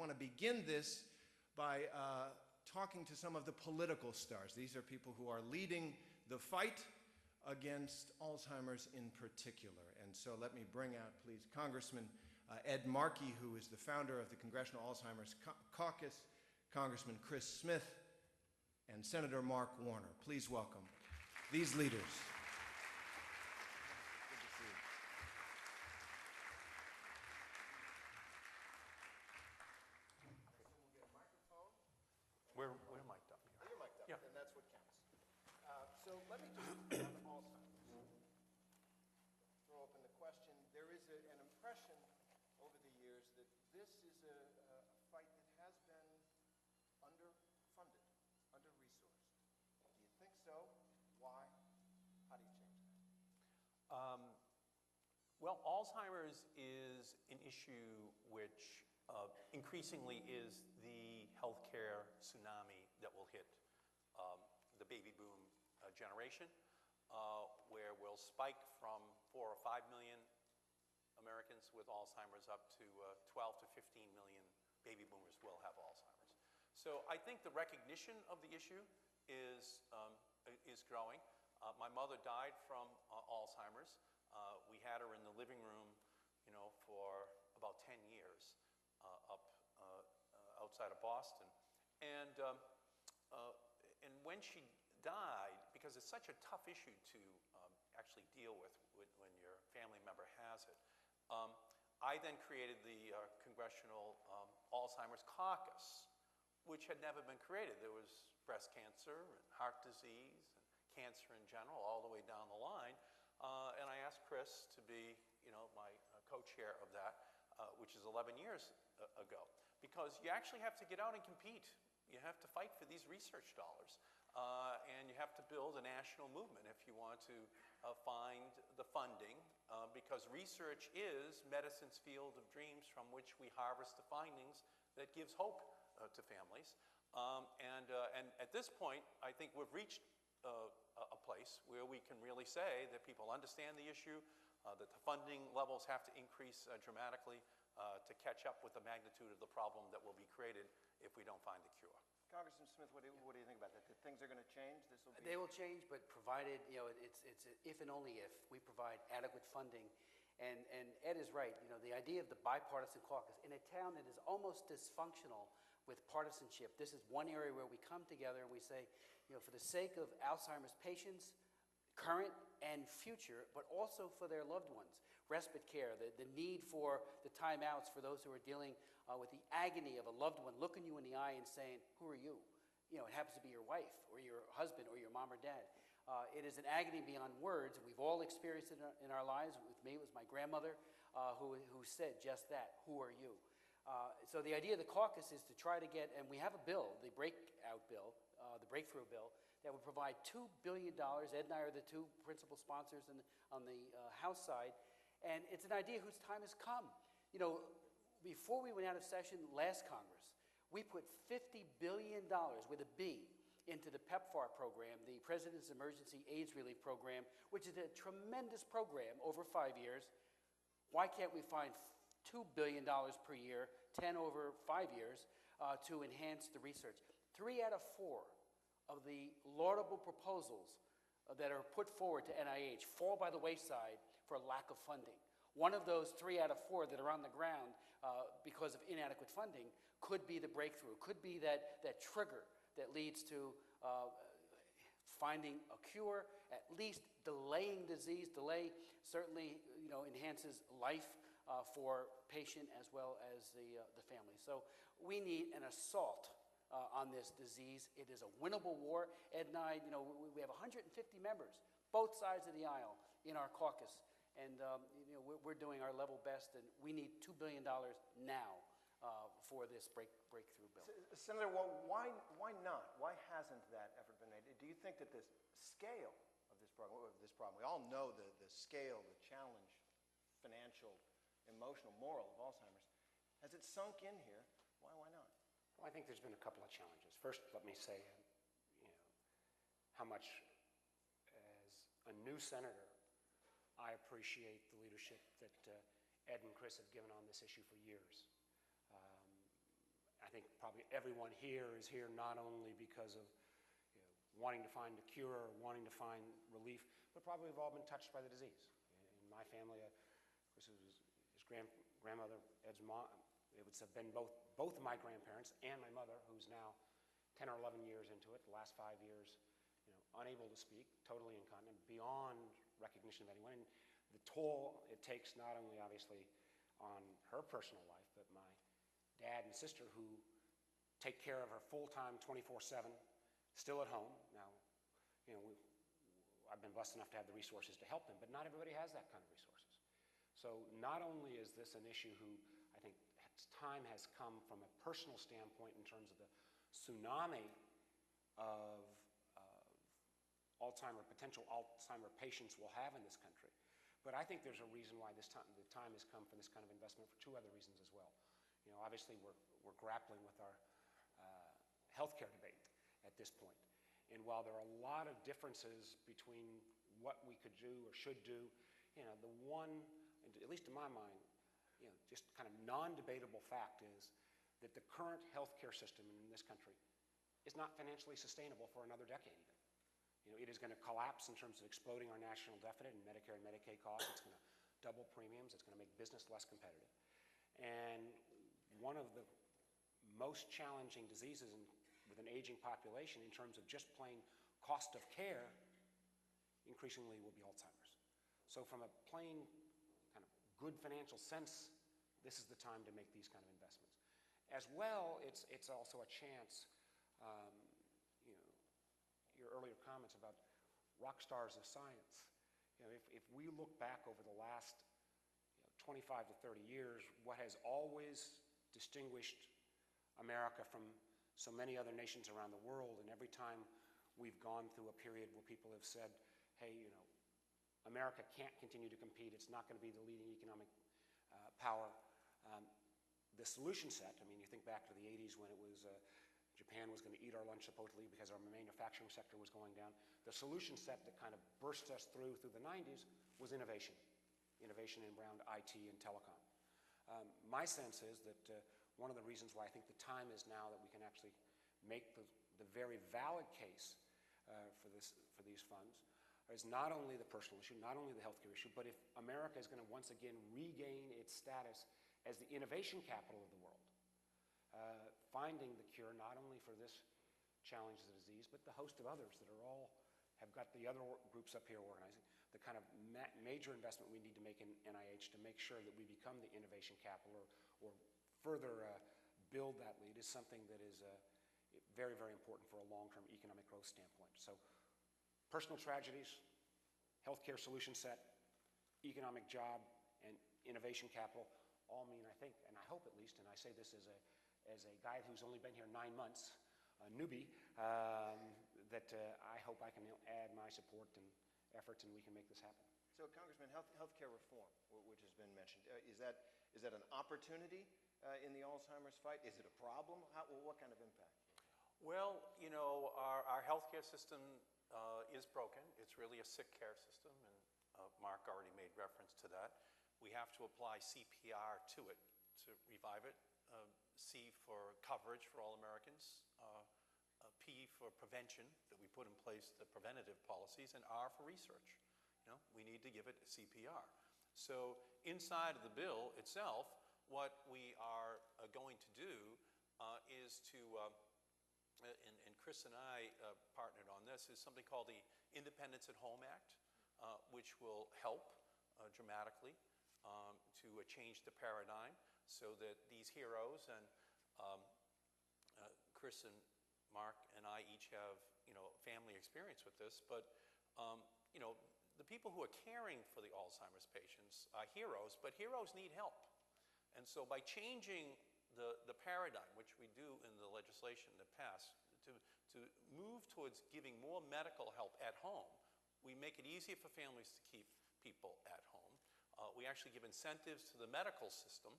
want to begin this by talking to some of the political stars. These are people who are leading the fight against Alzheimer's in particular. And so let me bring out, please, Congressman Ed Markey, who is the founder of the Congressional Alzheimer's Caucus, Congressman Chris Smith, and Senator Mark Warner. Please welcome these leaders. Good to see you. We'll get a microphone. We're mic'd up here. Oh, you're mic'd up, yeah. And that's what counts. So let me just, on Alzheimer's, throw open the question. There is an impression over the years that this is a fight that has been underfunded, under-resourced. Do you think so? Why? How do you change that? Well, Alzheimer's is an issue which increasingly is the healthcare tsunami that will hit the baby boom generation, where we'll spike from 4 or 5 million Americans with Alzheimer's up to 12 to 15 million baby boomers will have Alzheimer's. So I think the recognition of the issue is growing. My mother died from Alzheimer's. We had her in the living room, for about 10 years outside of Boston. And when she died, because it's such a tough issue to actually deal with when your family member has it, I then created the Congressional Alzheimer's Caucus, which had never been created. There was breast cancer and heart disease and cancer in general all the way down the line. And I asked Chris to be, my co-chair of that, which is 11 years ago, because you actually have to get out and compete. You have to fight for these research dollars. And you have to build a national movement if you want to find the funding, because research is medicine's field of dreams from which we harvest the findings that gives hope to families. And at this point, I think we've reached a place where we can really say that people understand the issue, that the funding levels have to increase dramatically to catch up with the magnitude of the problem that will be created if we don't find a cure. Congressman Smith, what do you think about that? That things are going to change? They will change, but provided, it's if and only if we provide adequate funding. And Ed is right. The idea of the bipartisan caucus in a town that is almost dysfunctional with partisanship. This is one area where we come together and we say, for the sake of Alzheimer's patients, current and future, but also for their loved ones. Respite care, the need for the timeouts for those who are dealing with the agony of a loved one looking you in the eye and saying, who are you? It happens to be your wife or your husband or your mom or dad. It is an agony beyond words. We've all experienced it in our lives. With me, it was my grandmother who said just that, who are you? So the idea of the caucus is to try to get, and we have a bill, the breakout bill, the breakthrough bill, that would provide $2 billion. Ed and I are the two principal sponsors on the House side. And it's an idea whose time has come. Before we went out of session last Congress, we put $50 billion with a B into the PEPFAR program, the President's Emergency AIDS Relief Program, which is a tremendous program over 5 years. Why can't we find $2 billion per year, 10 over 5 years, to enhance the research? 3 out of 4 of the laudable proposals that are put forward to NIH fall by the wayside for lack of funding. One of those 3 out of 4 that are on the ground because of inadequate funding could be the breakthrough, could be that trigger that leads to finding a cure, at least delaying disease. Delay certainly enhances life for patient as well as the family. So we need an assault on this disease. It is a winnable war. Ed and I, we have 150 members, both sides of the aisle in our caucus. And we're doing our level best, and we need $2 billion now for this breakthrough bill. Senator, why not? Why hasn't that effort been made? Do you think that the scale of this problem, we all know the scale, the challenge, financial, emotional, moral of Alzheimer's, has it sunk in here? Why not? Well, I think there's been a couple of challenges. First, let me say, how much, as a new senator, I appreciate the leadership that Ed and Chris have given on this issue for years. think probably everyone here is here not only because of wanting to find a cure or wanting to find relief, but probably have all been touched by the disease. In my family, of course, it was his grandmother, Ed's mom. It would have been both of my grandparents and my mother, who's now 10 or 11 years into it, the last 5 years, unable to speak, totally incontinent, beyond recognition of anyone. And the toll it takes not only, obviously, on her personal life, but my dad and sister who take care of her full-time, 24/7, still at home. Now, I've been blessed enough to have the resources to help them, but not everybody has that kind of resources. So not only is this an issue who I think time has come from a personal standpoint in terms of the tsunami of potential Alzheimer patients will have in this country, but I think there's a reason why the time has come for this kind of investment for two other reasons as well. Obviously we're grappling with our healthcare debate at this point. And while there are a lot of differences between what we could do or should do, the one, at least in my mind, just kind of non-debatable fact is that the current healthcare system in this country is not financially sustainable for another decade even. It is going to collapse in terms of exploding our national deficit and Medicare and Medicaid costs. It's going to double premiums. It's going to make business less competitive. And one of the most challenging diseases with an aging population in terms of just plain cost of care increasingly will be Alzheimer's. So from a plain kind of good financial sense, this is the time to make these kind of investments. As well, it's also a chance, your earlier comments about rock stars of science. If we look back over the last 25 to 30 years, what has always distinguished America from so many other nations around the world, and every time we've gone through a period where people have said, hey, America can't continue to compete, it's not going to be the leading economic power. The solution set, you think back to the 80s when it was Japan was going to eat our lunch supposedly because our manufacturing sector was going down. The solution set that kind of burst us through the 90s was innovation around IT and telecom. My sense is that one of the reasons why I think the time is now that we can actually make the very valid case for these funds is not only the personal issue, not only the healthcare issue, but if America is going to once again regain its status as the innovation capital of the world, finding the cure not only for this challenge of the disease, but the host of others that have got the other groups up here organizing, the kind of major investment we need to make in NIH to make sure that we become the innovation capital or further build that lead is something that is very, very important for a long-term economic growth standpoint. So personal tragedies, healthcare solution set, economic job, and innovation capital all mean, I think, and I hope at least, and I say this as a guy who's only been here 9 months, a newbie, that I hope I can add my support and efforts and we can make this happen. So, Congressman, healthcare reform, which has been mentioned, is that an opportunity in the Alzheimer's fight? Is it a problem? What kind of impact? Well, our healthcare system is broken. It's really a sick care system, and Mark already made reference to that. We have to apply CPR to it to revive it. C for coverage for all Americans, P for prevention, that we put in place the preventative policies, and R for research. We need to give it CPR. So inside of the bill itself, what we are going to do is to, and Chris and I partnered on this, is something called the Independence at Home Act, which will help dramatically to change the paradigm so that these heroes, and Chris and Mark and I each have family experience with this, but the people who are caring for the Alzheimer's patients are heroes, but heroes need help. And so by changing the paradigm, which we do in the legislation that passed, to move towards giving more medical help at home, we make it easier for families to keep people at home. We actually give incentives to the medical system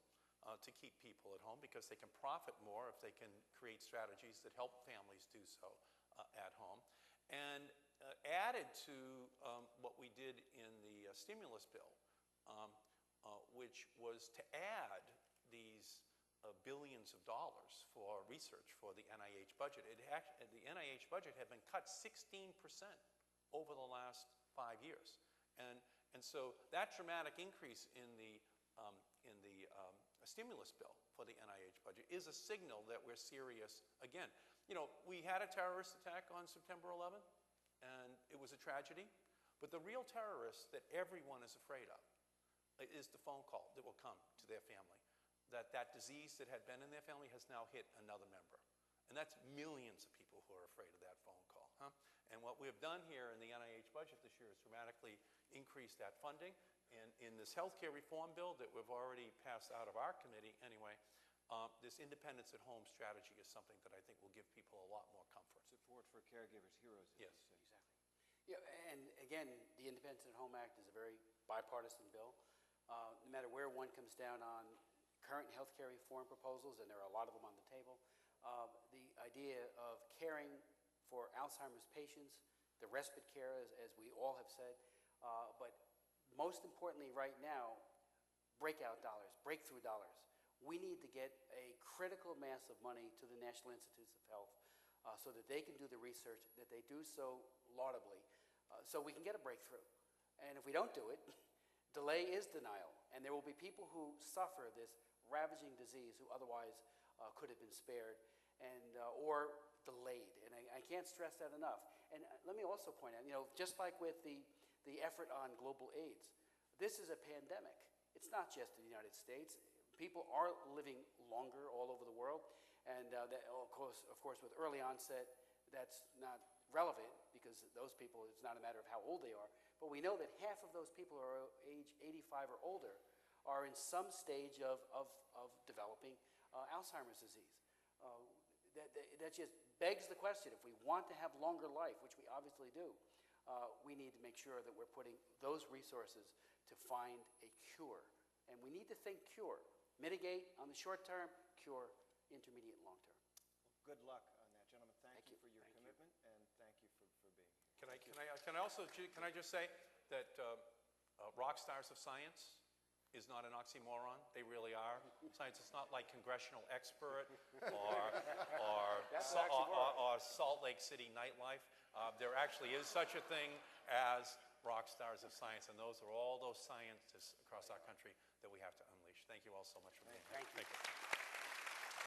to keep people at home because they can profit more if they can create strategies that help families do so at home. And added to what we did in the stimulus bill, which was to add these billions of dollars for research for the NIH budget. The NIH budget had been cut 16% over the last 5 years. And so that dramatic increase in the stimulus bill for the NIH budget is a signal that we're serious again. You know, we had a terrorist attack on September 11th, and it was a tragedy. But the real terrorist that everyone is afraid of is the phone call that will come to their family, that that disease that had been in their family has now hit another member. And that's millions of people who are afraid of that phone call. And what we've done here in the NIH budget this year is dramatically increase that funding. And in this healthcare reform bill that we've already passed out of our committee anyway, this independence at home strategy is something that I think will give people a lot more comfort. Support for caregivers, heroes. Yes. Exactly. Yeah, and again, the Independence at Home Act is a very bipartisan bill. No matter where one comes down on current healthcare reform proposals, and there are a lot of them on the table, the idea of caring for Alzheimer's patients, the respite care, as we all have said, but most importantly right now, breakout dollars, breakthrough dollars. We need to get a critical mass of money to the National Institutes of Health so that they can do the research, that they do so laudably, so we can get a breakthrough. And if we don't do it, delay is denial. And there will be people who suffer this ravaging disease who otherwise could have been spared and or delayed. And I can't stress that enough. And let me also point out, you know, just like with the effort on global AIDS, this is a pandemic. It's not just in the United States. People are living longer all over the world. And that, of course, with early onset, that's not relevant because those people, it's not a matter of how old they are. But we know that half of those people who are age 85 or older are in some stage of developing Alzheimer's disease. That just begs the question, if we want to have longer life, which we obviously do, we need to make sure that we're putting those resources to find a cure. And we need to think cure. Mitigate on the short term, cure intermediate and long term. Well, good luck on that, gentlemen. Thank you for your commitment, and thank you for being here. Can I just say that rock stars of science is not an oxymoron. They really are. Science is not like congressional expert or Salt Lake City nightlife. There actually is such a thing as rock stars of science, and those are all those scientists across our country that we have to unleash. Thank you all so much for being here. Thank you.